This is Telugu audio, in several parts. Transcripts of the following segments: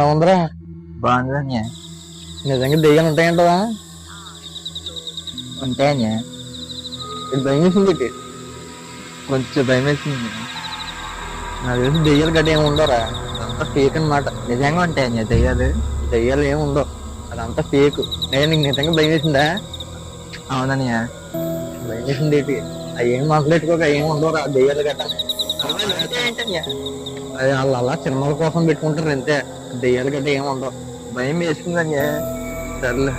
ఎలా ఉందిరా? బాగుంది. నిజంగా దెయ్యాలు ఉంటాయంటవా? ఉంటాయని ఇది భయం వేసింది. కొంచెం భయం వేసింది. నాకు తెలిసి దెయ్యాలు గడ్డ ఏమి ఉండవురా, అదంతా ఫేక్ అనమాట. నిజంగా ఉంటాయని దెయ్యాలు. దెయ్యాలు ఏమి ఉండవు, అదంతా ఫేక్. నేను నీకు నిజంగా భయం వేసిందా? అవునని భయం వేసింది ఏంటి? అవి ఏం మాట్లాడుకోక ఏమి ఉండవురా దెయ్యాలు గట్ట. అది వాళ్ళు అలా సినిమాల కోసం పెట్టుకుంటారు అంతే. దెయ్యాలు గడ్డ ఏమి ఉండవు. భయం వేసిందని. సర్లే.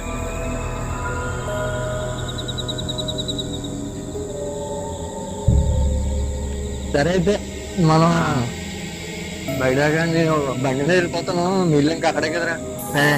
సరే అయితే మనం బయట నేను బండి మీద వెళ్ళిపోతాను, మీరు ఇంకా అక్కడే కదరా. సరే.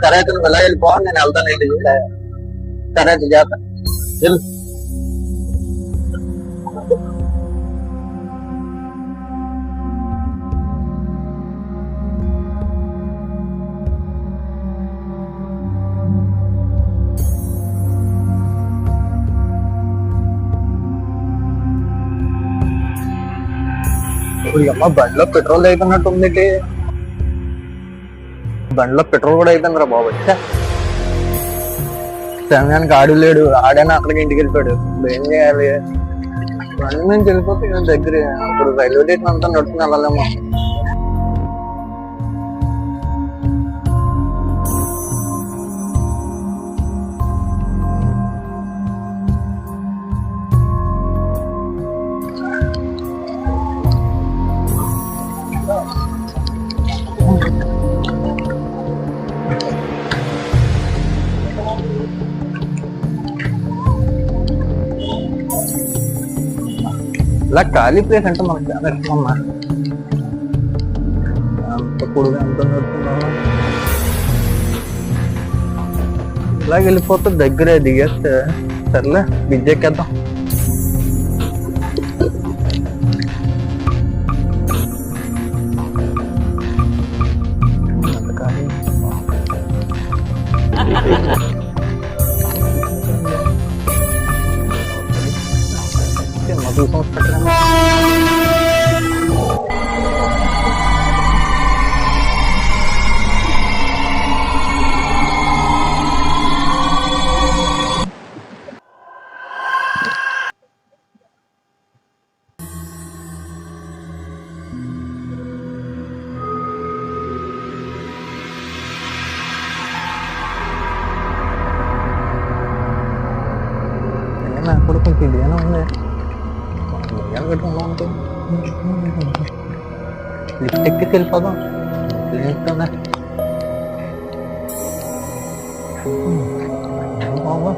సరే అయితే నువ్వు ఎలా వెళ్ళిపో, నేను వెళ్తాను ఇంటికి. సరే అయితే చేస్తా. ఇప్పుడు అమ్మ బండిలో పెట్రోల్ అయిపోయినట్టు ఉంది. బండిలో పెట్రోల్ కూడా అయిపోయిందిరా బాబు. సమయానికి ఆడు లేడు, ఆడైనా అక్కడికి ఇంటికి వెళ్ళిపోయాడు. ఇప్పుడు ఏం చేయాలి? బండి నుంచి వెళ్ళిపోతే దగ్గర ఇప్పుడు రైల్వే స్టేషన్ అంతా నడుచుకుని వెళ్ళాలేమో. ఇలా ఖాళీ ప్లేస్ అంటే మనకు చాలా ఇష్టం అమ్మా. అంత పొడుగు ఎంత నడుస్తున్నావు, ఇలాగ వెళ్ళిపోతే దగ్గరే దిగేస్తే. సర్లే బిజ్ ఎక్కేద్దాం. కూడా కొంచెం ఇదిగానే ఉంది. పెట్టుకుంటా లిఫ్ట్ ఎక్కి వెళ్ళిపోదాం. బాబా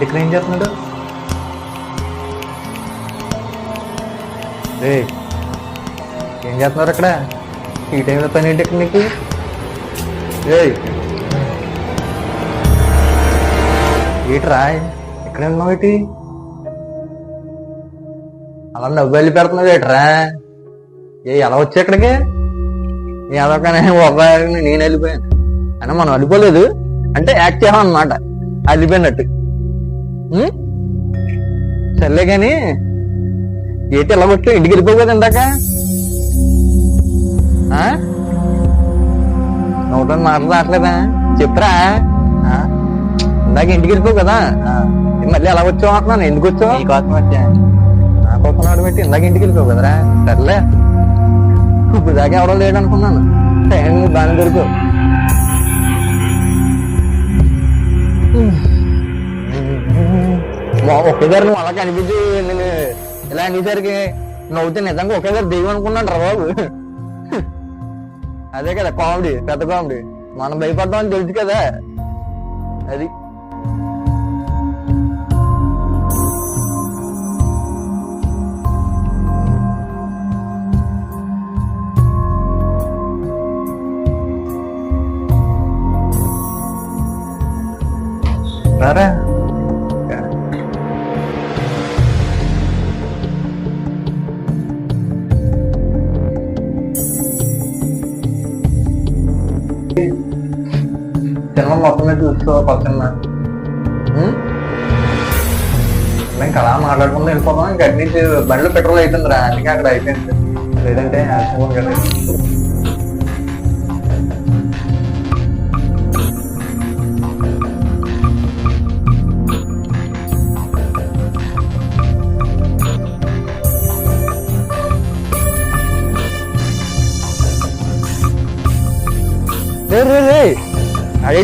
ఇక్కడ ఏం చేస్తున్నాడు? ఏం చేస్తున్నారు అక్కడ? ఈ టైంలో పని ఏంటి ఇక్కడ నీకు? ఏట్రా ఇక్కడ ఉన్నావు ఏంటి? అలా నవ్వు వెళ్ళి పెడుతున్నావు ఏట్రా? ఎలా వచ్చా ఇక్కడికి? ఏదోకనే నేను వెళ్ళిపోయాను అని మనం వెళ్ళిపోలేదు అంటే యాక్ట్ చేసాం అనమాట, వెళ్ళిపోయినట్టు. సర్లే కానీ ఏంటి ఎలా కొట్టు? ఇంటికి వెళ్ళిపోవు కదా ఇందాక? నోట్లో మాటలు రావట్లేదా? చెప్పురా. ఇందాక ఇంటికి వెళ్ళిపోవు కదా, మళ్ళీ ఎలా వచ్చావు అంటున్నాను. ఎందుకు వచ్చావు? నీకోసం వచ్చా. నా కోసం నాడు పెట్టి ఇందాక ఇంటికి వెళ్ళిపోవు కదరా. సర్లే, ఇప్పుడు దాకా ఎవడో లేడు అనుకున్నాను. టైం బాగానే దొరుకు. ఒకేసారి నువ్వు అలా కనిపించి నేను ఇలా అనేసరికి నవ్వుతే నిజంగా ఒకేసారి దెయ్యం అనుకున్నాను రా బాబు. అదే కదా కామెడీ, పెద్ద కామెడీ. మనం భయపడ్డాం అని తెలుసు కదా అది. రారా. సినిమా మొత్తం మీద చూసుకో పక్కన. ఇంకా అలా మాట్లాడుకుంటూ వెళ్ళిపోతాం. ఇంకా అటు నుంచి బండిలో పెట్రోల్ అవుతుందిరా, అందుకే అక్కడ అయిపోయింది. లేదంటే యాక్సిడెంట్ కదా. రే అడే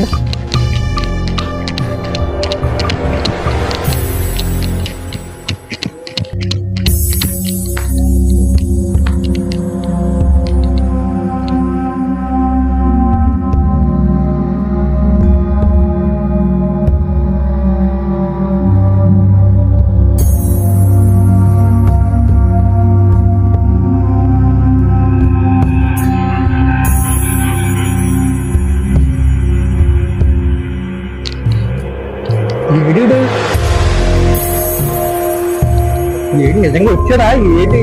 ఏంటి నిజంగా వచ్చారా? ఏంటి